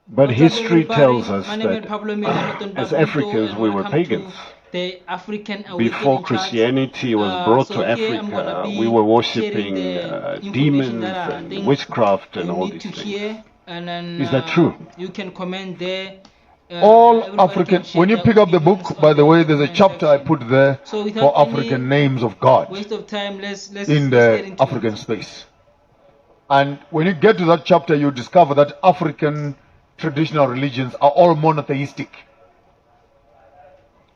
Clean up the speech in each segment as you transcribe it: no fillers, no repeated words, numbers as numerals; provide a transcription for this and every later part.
But history tells us that as Africans we were pagans. Before Christianity was brought to Africa, we were worshipping demons and witchcraft and all these things. Is that true? You can comment there. All African, when you pick up the book, by the way, there's a chapter I put there for African names of God waste of time, let's in the African space. And when you get to that chapter, you discover that African traditional religions are all monotheistic.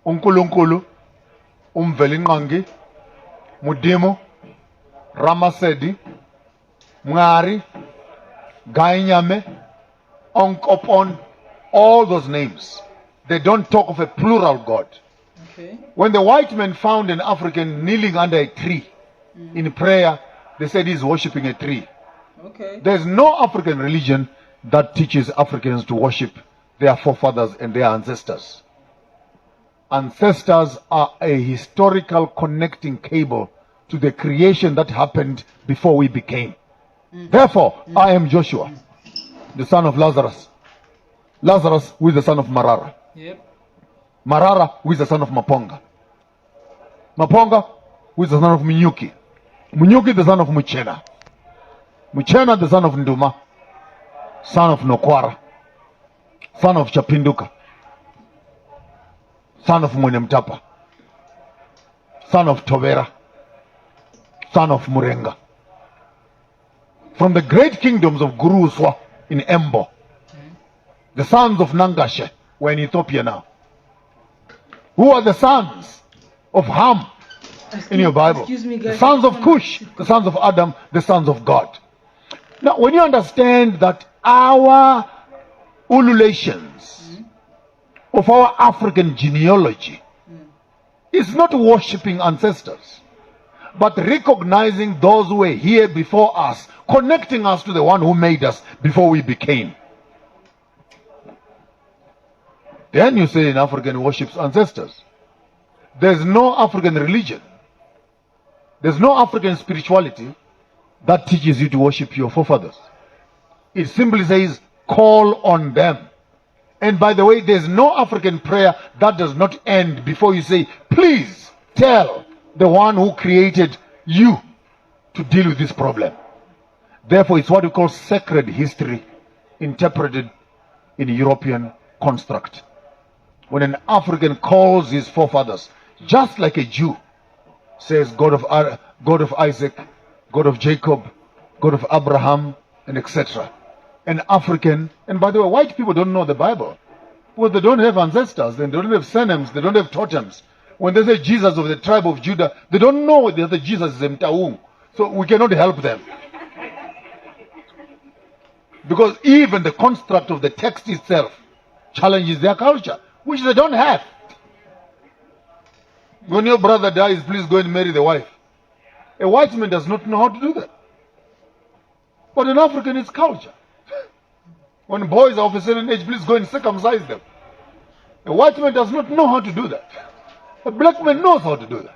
uNkulunkulu, uMvelinqangi, Mudimu, Ramasedi, Mngari, Gainyame, Onkopon, all those names. They don't talk of a plural God. Okay. When the white men found an African kneeling under a tree in prayer, they said he's worshipping a tree. Okay. There's no African religion that teaches Africans to worship their forefathers and their ancestors. Ancestors are a historical connecting cable to the creation that happened before we became. Therefore, I am Joshua, the son of Lazarus. Lazarus, who is the son of Marara. Yep. Marara, who is the son of Maponga. Maponga, who is the son of Munyuki. Munyuki, the son of Muchena. Muchena, the son of Nduma. Son of Nokwara. Son of Chapinduka. Son of Mwenemtapa. Son of Tobera. Son of Murenga. From the great kingdoms of Guruswa in Embo, the sons of Nangashe were in Ethiopia now. Who are the sons of Ham in your Bible? Excuse me, guys. The sons of Cush, the sons of Adam, the sons of God. Now, when you understand that our ululations of our African genealogy is not worshipping ancestors, but recognizing those who were here before us, connecting us to the one who made us before we became. Then you say in African worships ancestors. There's no African religion. There's no African spirituality that teaches you to worship your forefathers. It simply says, call on them. And by the way, there's no African prayer that does not end before you say, please tell the one who created you to deal with this problem. Therefore, it's what we call sacred history interpreted in European construct. When an African calls his forefathers, just like a Jew says God of Isaac, God of Jacob, God of Abraham, and etc. An African, and by the way, white people don't know the Bible. Well, they don't have ancestors, they don't have surnames, they don't have totems. When they say Jesus of the tribe of Judah, they don't know that the Jesus is Mtaung. So we cannot help them. Because even the construct of the text itself challenges their culture, which they don't have. When your brother dies, please go and marry the wife. A white man does not know how to do that. But in African, it's culture. When boys are of a certain age, please go and circumcise them. A white man does not know how to do that. A black man knows how to do that.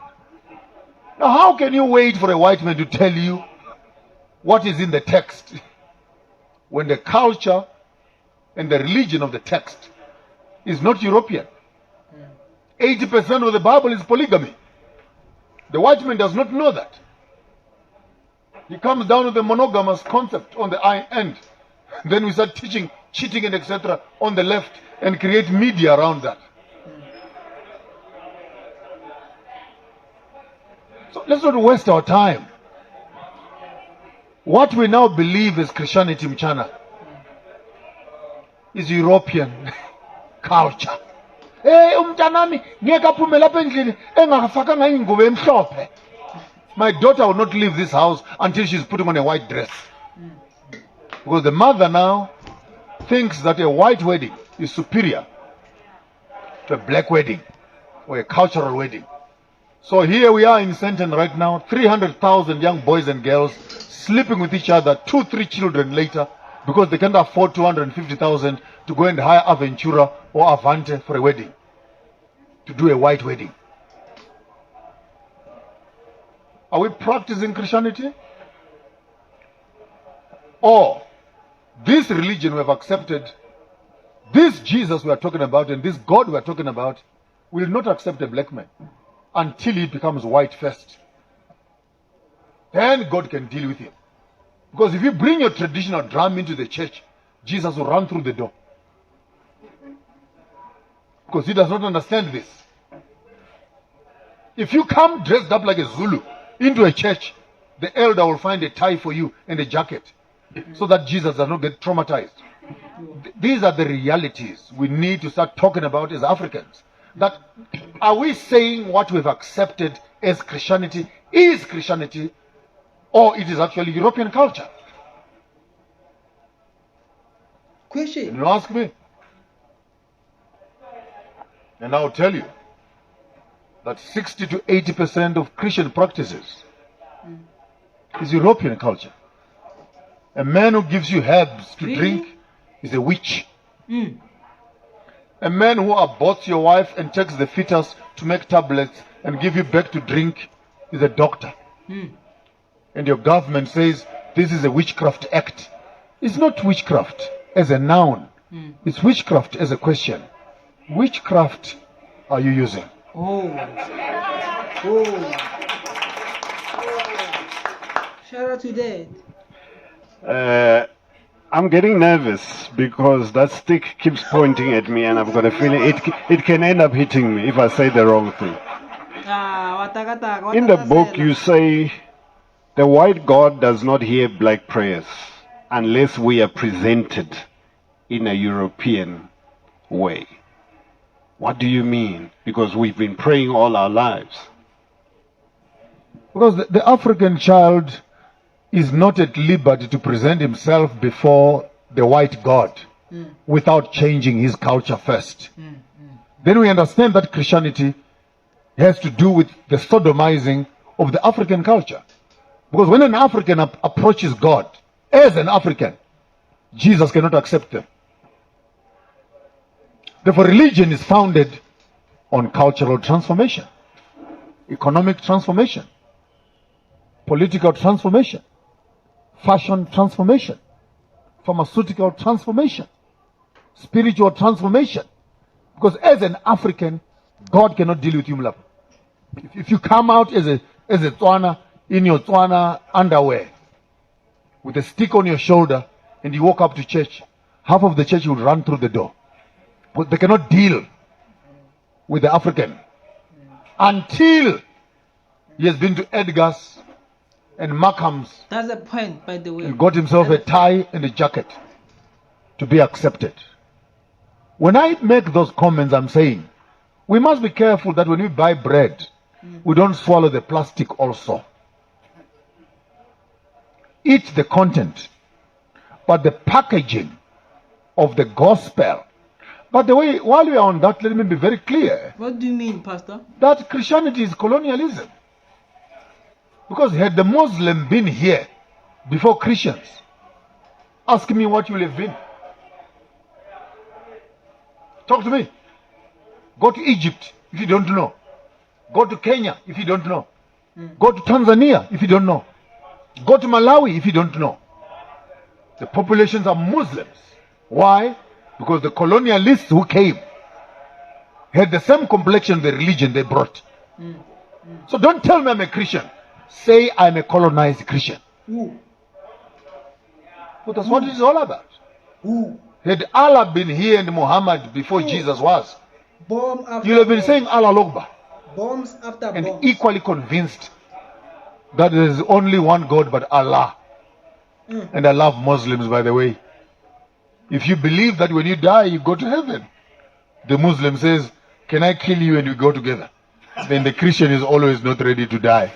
Now, how can you wait for a white man to tell you what is in the text when the culture and the religion of the text is not European? 80% of the Bible is polygamy. The white man does not know that. He comes down with the monogamous concept on the end. Then we start teaching cheating and etc. on the left and create media around that. So let's not waste our time. What we now believe is Christianity Mchana is European culture. Hey, umntanami ngeke aphume lapha endlini engafakanga ingubo emhlophe. My daughter will not leave this house until she's putting on a white dress. Because the mother now thinks that a white wedding is superior to a black wedding or a cultural wedding. So here we are in Sandton right now, 300,000 young boys and girls sleeping with each other, 2-3 children later, because they can't afford 250,000 to go and hire Aventura or Avante for a wedding, to do a white wedding. Are we practicing Christianity? Or this religion we have accepted This Jesus we are talking about and this God we are talking about will not accept a black man until he becomes white first. Then God can deal with him. Because if you bring your traditional drum into the church, Jesus will run through the door. Because he does not understand this. If you come dressed up like a Zulu into a church, the elder will find a tie for you and a jacket so that Jesus does not get traumatized. These are the realities we need to start talking about as Africans. That are we saying what we've accepted as Christianity is Christianity, or it is actually European culture? Question. You ask me. And I'll tell you that 60 to 80% of Christian practices is European culture. A man who gives you herbs to drink is a witch. A man who aborts your wife and takes the fetus to make tablets and give you back to drink is a doctor. And your government says this is a witchcraft act. It's not witchcraft as a noun. It's witchcraft as a question. Witchcraft are you using? Shout out to that. I'm getting nervous because that stick keeps pointing at me and I've got a feeling it can end up hitting me if I say the wrong thing. In the book you say the white God does not hear black prayers unless we are presented in a European way. What do you mean? Because we've been praying all our lives. Because the African child is not at liberty to present himself before the white God without changing his culture first. Then we understand that Christianity has to do with the sodomizing of the African culture. Because when an African approaches God as an African, Jesus cannot accept them. Therefore, religion is founded on cultural transformation, economic transformation, political transformation, fashion transformation, pharmaceutical transformation, spiritual transformation. Because as an African, God cannot deal with you, Mlapa. If you come out as a Tswana in your Tswana underwear with a stick on your shoulder and you walk up to church, half of the church will run through the door. But they cannot deal with the African until he has been to Edgar's and Markham's. That's the point, by the way. And got himself a tie and a jacket to be accepted. When I make those comments, I'm saying we must be careful that when we buy bread, we don't swallow the plastic also. Eat the content, but the packaging of the gospel. But the way, while we are on that, let me be very clear. What do you mean, Pastor? That Christianity is colonialism. Because had the Muslim been here before Christians, ask me what you will have been. Talk to me. Go to Egypt if you don't know. Go to Kenya if you don't know. Go to Tanzania if you don't know. Go to Malawi if you don't know. The populations are Muslims. Why? Because the colonialists who came had the same complexion of the religion they brought. So don't tell me I'm a Christian. Say I'm a colonized Christian. But that's what it's all about. Had Allah been here and Muhammad before Jesus was, you'll have been saying Allah Akbar. Bombs after and bombs. Equally convinced that there is only one God but Allah. And I love Muslims, by the way. If you believe that when you die you go to heaven, the Muslim says, can I kill you and we go together? Then the Christian is always not ready to die.